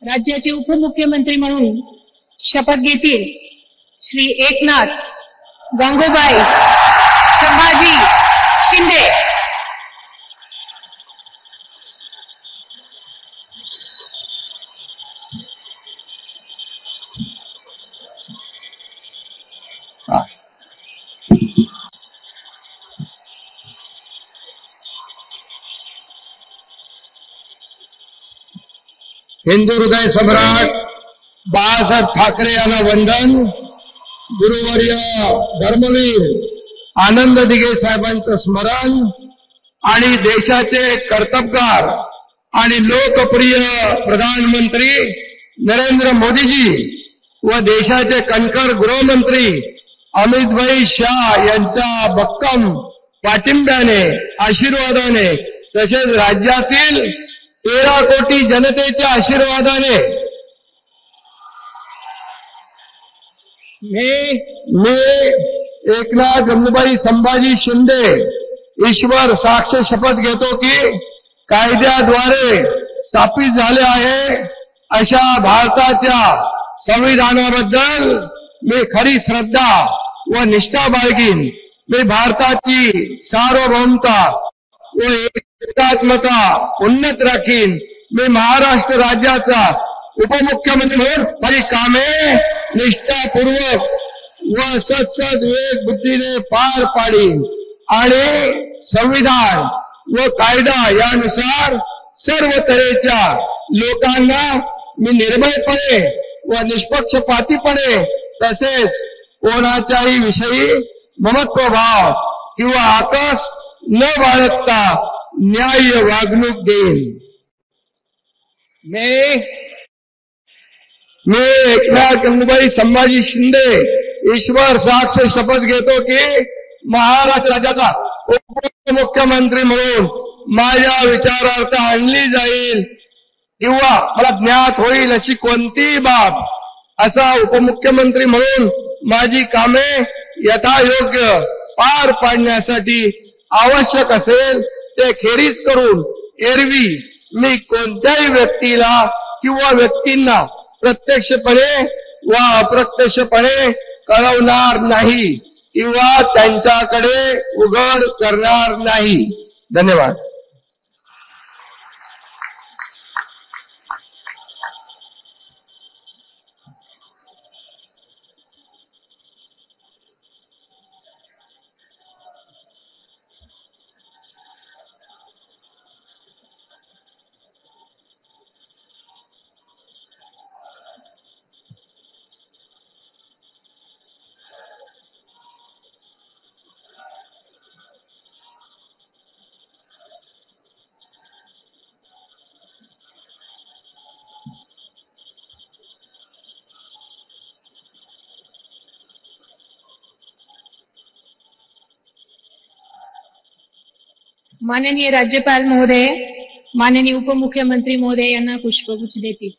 राज्याचे उपमुख्यमंत्री म्हणून शपथ घेतील श्री एकनाथ गंगूबाई संभाजी शिंदे। हिंदू हृदय सम्राट बाळासाहेब ठाकरे यांना वंदन। गुरुवर्य धर्मवीर आनंद दिघे साहेबांचं स्मरण आणि देशाचे कर्तबगार आणि लोकप्रिय प्रधानमंत्री नरेंद्र मोदीजी व देशाचे कणखर गृहमंत्री अमितभाई शाह यांच्या भक्कम पाठिंब्याने आशीर्वादाने तसेच राज्यातील 13 कोटी जनतेच्या आशीर्वादाने मी एकनाथ गंगूबाई संभाजी शिंदे ईश्वर साक्ष शपथ घेतो की कायद्याद्वारे स्थापित झाले आहे अशा भारताच्या संविधानाबद्दल मी खरी श्रद्धा व निष्ठा बाळगीन। मी भारताची सार्वभौमता व एकात्मता उन्नत राखीन। मी महाराष्ट्र राज्याचा उपमुख्यमंत्री म्हणून माझी कामे निष्ठापूर्वक व सत्सद्विवेक बुद्धीने पार पाडीन आणि संविधान व कायदा यानुसार सर्व तऱ्हेच्या लोकांना मी निर्भयपणे व निष्पक्षपातीपणे तसेच कोणाच्याही विषयी ममत्वभाव किंवा आकस न बाळगता न्याय्य वागणूक देईन। मी एकनाथ गंगूबाई संभाजी शिंदे ईश्वर साक्ष शपथ घेतो की महाराष्ट्र राज्याचा उपमुख्यमंत्री म्हणून माझ्या विचारार्थ आणली जाईल किंवा मला ज्ञात होईल अशी कोणतीही बाब असा उपमुख्यमंत्री म्हणून माझी कामे यथायोग्य पार पाडण्यासाठी आवश्यक असेल ते खेरीज करून एरवी मी कोणत्याही व्यक्तीला किंवा व्यक्तींना प्रत्यक्षपणे व अप्रत्यक्षपणे कळवणार नाही किंवा त्यांच्याकडे उघड करणार नाही। धन्यवाद। माननीय राज्यपाल महोदय, माननीय उपमुख्यमंत्री महोदय यांना पुष्पगुच्छ देतील।